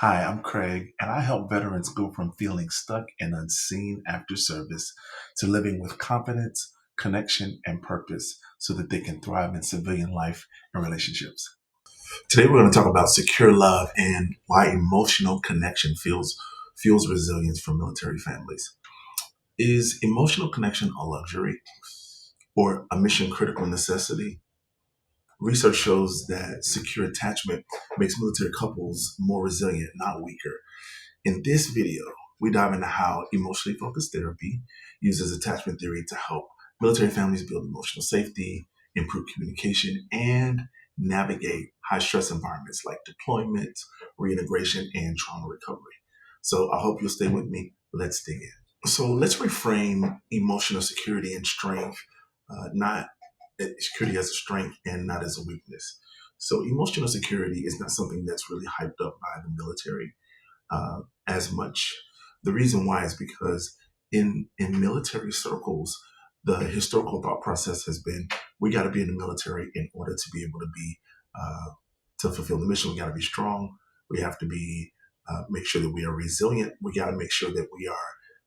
Hi, I'm Craig, and I help veterans go from feeling stuck and unseen after service to living with confidence, connection, and purpose so that they can thrive in civilian life and relationships. Today, we're going to talk about secure love and why emotional connection fuels resilience for military families. Is emotional connection a luxury or a mission critical necessity? Research shows that secure attachment makes military couples more resilient, not weaker. In this video, we dive into how emotionally focused therapy uses attachment theory to help military families build emotional safety, improve communication, and navigate high stress environments like deployment, reintegration, and trauma recovery. So I hope you'll stay with me. Let's dig in. So let's reframe emotional security and strength, not security as a strength and not as a weakness. So emotional security is not something that's really hyped up by the military as much. The reason why is because in military circles, the historical thought process has been we got to be in the military in order to be able to be to fulfill the mission. We got to be strong. We have to be make sure that we are resilient. We got to make sure that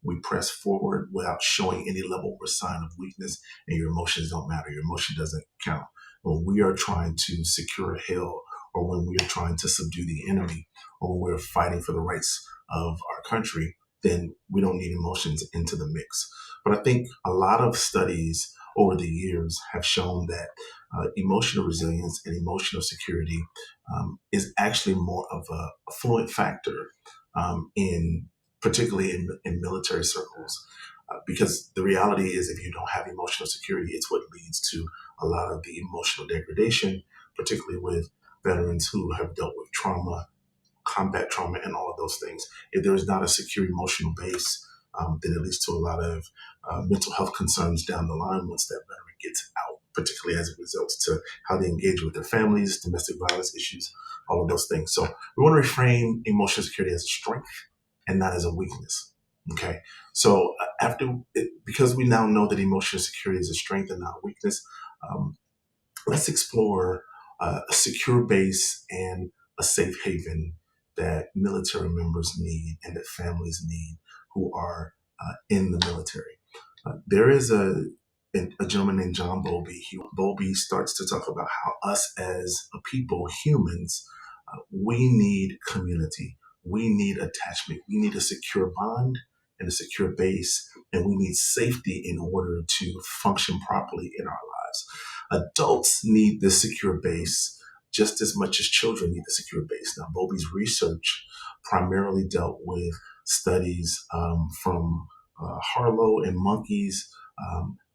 we press forward without showing any level or sign of weakness. And your emotions don't matter. Your emotion doesn't count. When we are trying to secure a hill, or when we are trying to subdue the enemy, or when we're fighting for the rights of our country, then we don't need emotions into the mix. But I think a lot of studies over the years have shown that emotional resilience and emotional security is actually more of a fluent factor in particularly in military circles. Because the reality is, if you don't have emotional security, it's what leads to a lot of the emotional degradation, particularly with veterans who have dealt with trauma, combat trauma, and all of those things. If there is not a secure emotional base, then it leads to a lot of mental health concerns down the line once that veteran gets out, particularly as it results to how they engage with their families, domestic violence issues, all of those things. So we want to reframe emotional security as a strength and not as a weakness. Okay, so because we now know that emotional security is a strength and not a weakness, um, let's explore a secure base and a safe haven that military members need and that families need who are in the military. There is a gentleman named John Bowlby. Bowlby starts to talk about how us as a people, humans, we need community. We need attachment. We need a secure bond and a secure base, and we need safety in order to function properly in our lives. Adults need this secure base just as much as children need the secure base. Now, Bowlby's research primarily dealt with studies from Harlow and monkeys.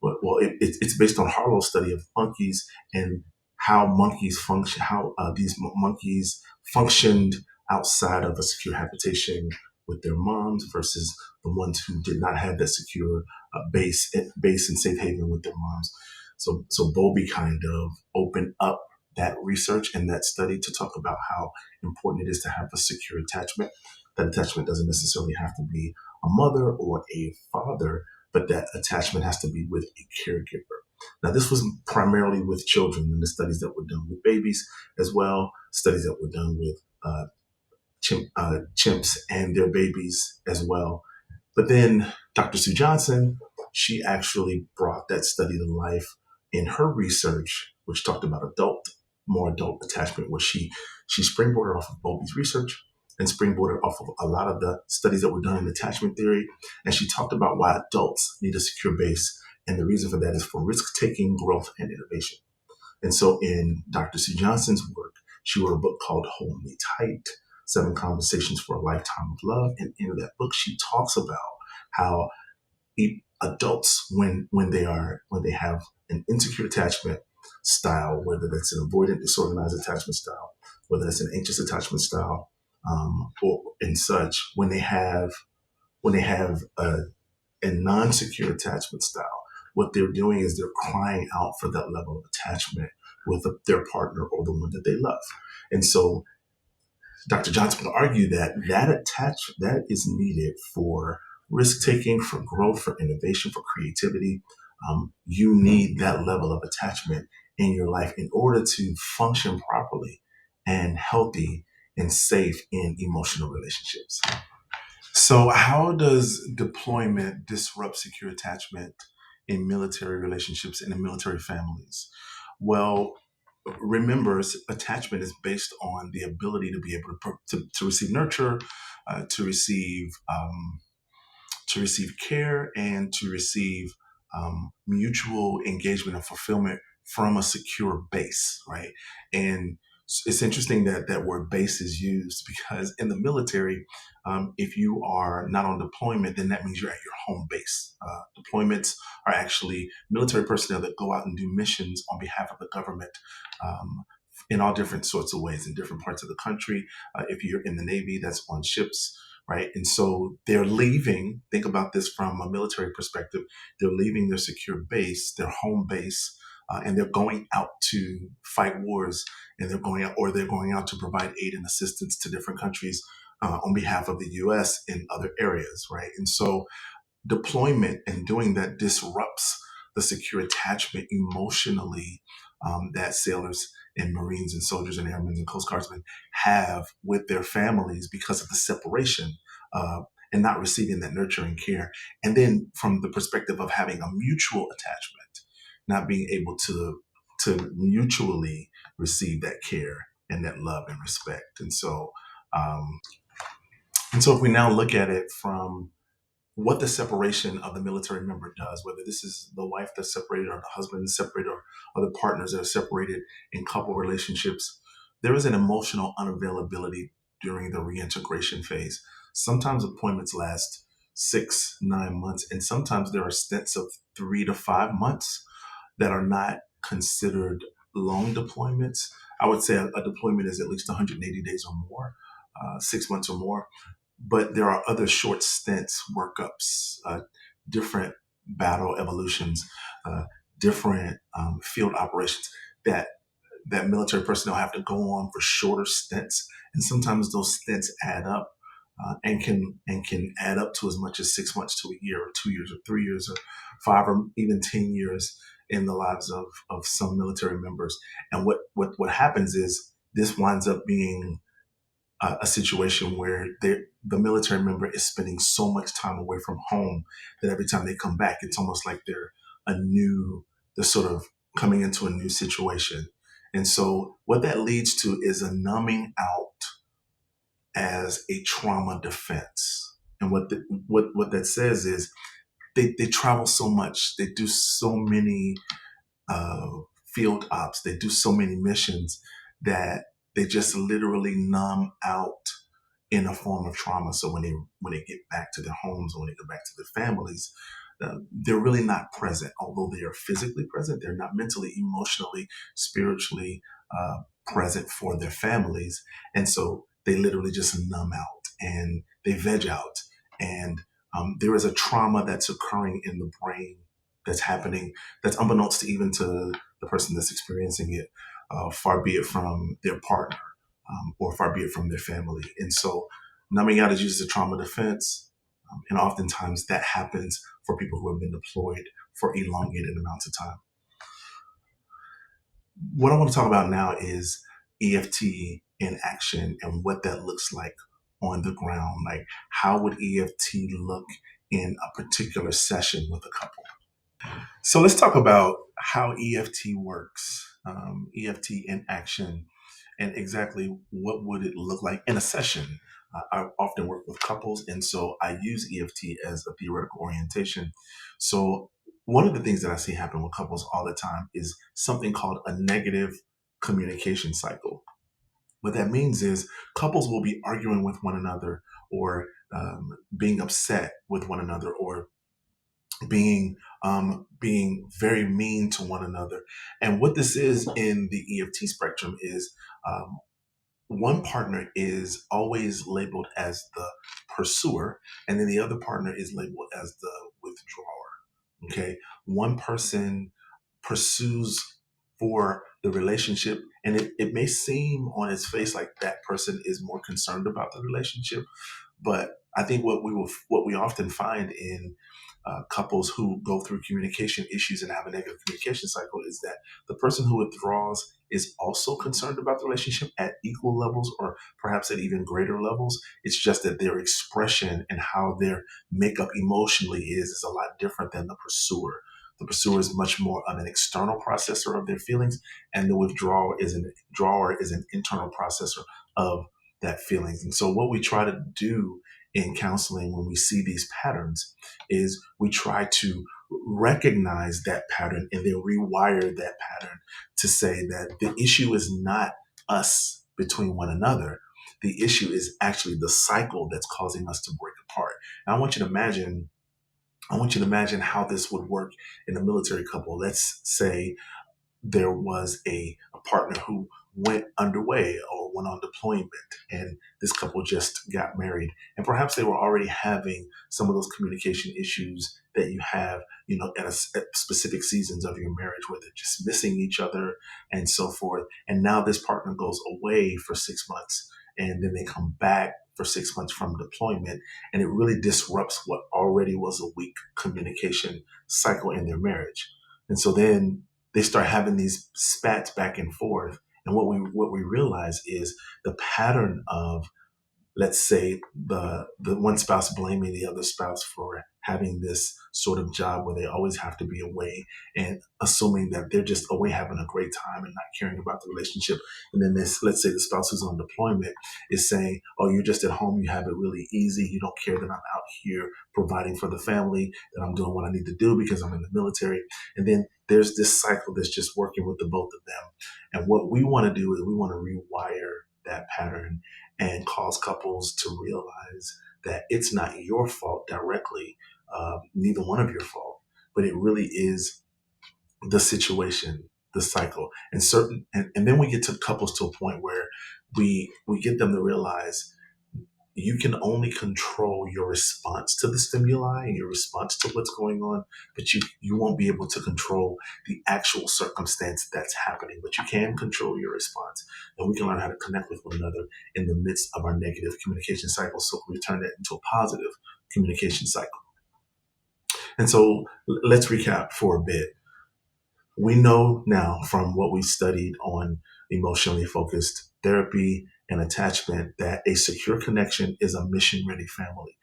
It's based on Harlow's study of monkeys and how monkeys function, how these monkeys functioned outside of a secure habitation with their moms versus the ones who did not have that secure base and safe haven with their moms. So Bowlby kind of opened up that research and that study to talk about how important it is to have a secure attachment. That attachment doesn't necessarily have to be a mother or a father, but that attachment has to be with a caregiver. Now, this was primarily with children in the studies that were done with babies as well, studies that were done with chimps and their babies as well. But then Dr. Sue Johnson, she actually brought that study to life in her research, which talked about more adult attachment, where she springboarded off of Bowlby's research and springboarded off of a lot of the studies that were done in attachment theory. And she talked about why adults need a secure base. And the reason for that is for risk taking, growth, and innovation. And so in Dr. Sue Johnson's work, she wrote a book called Hold Me Tight, Seven Conversations for a Lifetime of Love. And in that book, she talks about how adults, when they have an insecure attachment style, whether that's an avoidant disorganized attachment style, whether that's an anxious attachment style, or and such, when they have a non-secure attachment style, what they're doing is they're crying out for that level of attachment with their partner or the one that they love. And so Dr. Johnson would argue that that is needed for risk taking, for growth, for innovation, for creativity. You need that level of attachment in your life in order to function properly and healthy and safe in emotional relationships. So, how does deployment disrupt secure attachment in military relationships and in military families? Well, remember, attachment is based on the ability to be able to receive nurture, to receive care, and to receive mutual engagement and fulfillment from a secure base, right? And it's interesting that that word base is used because in the military, if you are not on deployment, then that means you're at your home base. Deployments are actually military personnel that go out and do missions on behalf of the government. In all different sorts of ways in different parts of the country. If you're in the Navy, that's on ships, right? And so they're leaving. Think about this from a military perspective. They're leaving their secure base, their home base, and they're going out to fight wars, and they're going out to provide aid and assistance to different countries on behalf of the U.S. in other areas, right? And so deployment and doing that disrupts the secure attachment emotionally that sailors and Marines and soldiers and airmen and Coast Guardsmen have with their families because of the separation uh, and not receiving that nurturing care. And then from the perspective of having a mutual attachment, not being able to mutually receive that care and that love and respect. Um, and so if we now look at it from what the separation of the military member does, whether this is the wife that's separated or the husband is separated or other partners that are separated in couple relationships, there is an emotional unavailability during the reintegration phase. Sometimes appointments last 6, 9 months, and sometimes there are stints of 3 to 5 months that are not considered long deployments. I would say a deployment is at least 180 days or more, 6 months or more, but there are other short stints, workups, different battle evolutions, uh, different field operations that that military personnel have to go on for shorter stints, and sometimes those stints add up and can add up to as much as 6 months to a year, or 2 years, or 3 years, or 5, or even 10 years in the lives of some military members. And what happens is this winds up being a situation where the military member is spending so much time away from home that every time they come back, it's almost like they're sort of coming into a new situation. And so what that leads to is a numbing out as a trauma defense. And what that says is they travel so much, they do so many uh, field ops, they do so many missions that they just literally numb out in a form of trauma. So when they get back to their homes, or when they go back to their families, they're really not present. Although they are physically present, they're not mentally, emotionally, spiritually present for their families. And so they literally just numb out and they veg out. And there is a trauma that's occurring in the brain that's happening that's unbeknownst to even to the person that's experiencing it, far be it from their partner, or far be it from their family. And so numbing out is used as a trauma defense. And oftentimes that happens for people who have been deployed for elongated amounts of time. What I want to talk about now is EFT in action and what that looks like on the ground. Like, how would EFT look in a particular session with a couple? So let's talk about how EFT works, EFT in action, and exactly what would it look like in a session. I often work with couples, and so I use EFT as a theoretical orientation. So one of the things that I see happen with couples all the time is something called a negative communication cycle. What that means is couples will be arguing with one another, or being upset with one another, or being very mean to one another. And what this is in the EFT spectrum is um, one partner is always labeled as the pursuer, and then the other partner is labeled as the withdrawer. Okay, one person pursues for the relationship, and it may seem on its face like that person is more concerned about the relationship, but I think what we often find in couples who go through communication issues and have a negative communication cycle is that the person who withdraws is also concerned about the relationship at equal levels or perhaps at even greater levels. It's just that their expression and how their makeup emotionally is a lot different than the pursuer. The pursuer is much more of an external processor of their feelings, and the withdrawer is an internal processor of that feelings. And so what we try to do in counseling when we see these patterns is we try to recognize that pattern and then rewire that pattern to say that the issue is not us between one another. The issue is actually the cycle that's causing us to break apart. And I want you to imagine how this would work in a military couple. Let's say there was a partner who went underway or went on deployment, and this couple just got married, and perhaps they were already having some of those communication issues that you have, at specific seasons of your marriage where they're just missing each other and so forth. And now this partner goes away for 6 months, and then they come back for 6 months from deployment, and it really disrupts what already was a weak communication cycle in their marriage. And so then they start having these spats back and forth. And what we realize is the pattern of, let's say, the one spouse blaming the other spouse for having this sort of job where they always have to be away and assuming that they're just away having a great time and not caring about the relationship. And then this, let's say the spouse who's on deployment is saying, oh, you're just at home, you have it really easy, you don't care that I'm out here providing for the family, that I'm doing what I need to do because I'm in the military. And then there's this cycle that's just working with the both of them. And what we want to do is we want to rewire that pattern and cause couples to realize that it's not your fault directly, neither one of your fault, but it really is the situation, the cycle, and then we get to couples to a point where we get them to realize you can only control your response to the stimuli and your response to what's going on, but you won't be able to control the actual circumstance that's happening, but you can control your response. And we can learn how to connect with one another in the midst of our negative communication cycle so we turn that into a positive communication cycle. And so let's recap for a bit. We know now from what we studied on emotionally focused therapy and attachment that a secure connection is a mission ready family.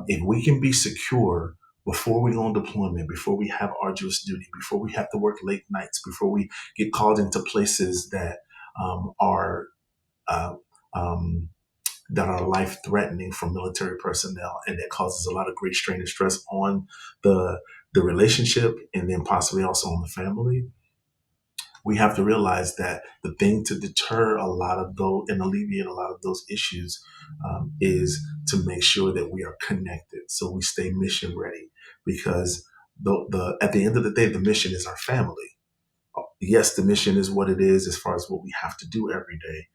If we can be secure before we go on deployment, before we have arduous duty, before we have to work late nights, before we get called into places that are uh, um, that are life threatening for military personnel, and that causes a lot of great strain and stress on the relationship, and then possibly also on the family. We have to realize that the thing to deter a lot of those and alleviate a lot of those issues is to make sure that we are connected, so we stay mission ready. Because the at the end of the day, the mission is our family. Yes, the mission is what it is as far as what we have to do every day,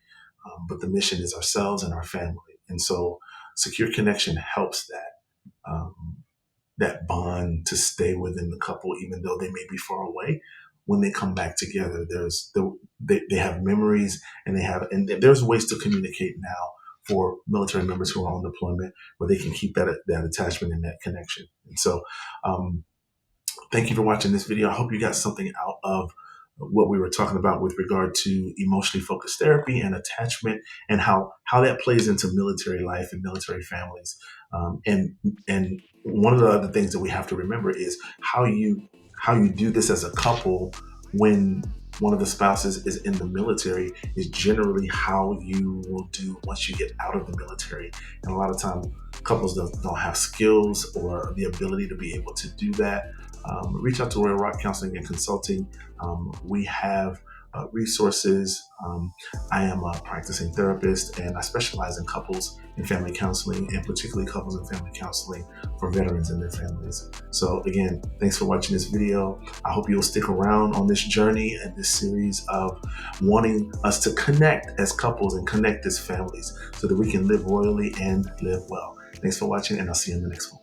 but the mission is ourselves and our family. And so, secure connection helps um, that bond to stay within the couple, even though they may be far away. When they come back together, they have memories, and there's ways to communicate now for military members who are on deployment where they can keep that attachment and that connection. And so, thank you for watching this video. I hope you got something out of what we were talking about with regard to emotionally focused therapy and attachment, and how that plays into military life and military families. And one of the other things that we have to remember is how you do this as a couple when one of the spouses is in the military is generally how you will do once you get out of the military. And a lot of times couples don't have skills or the ability to be able to do that. Reach out to Royal Rock Counseling and Consulting. We have resources. I am a practicing therapist, and I specialize in couples and family counseling, and particularly couples and family counseling for veterans and their families. So again, thanks for watching this video. I hope you'll stick around on this journey and this series of wanting us to connect as couples and connect as families so that we can live royally and live well. Thanks for watching, and I'll see you in the next one.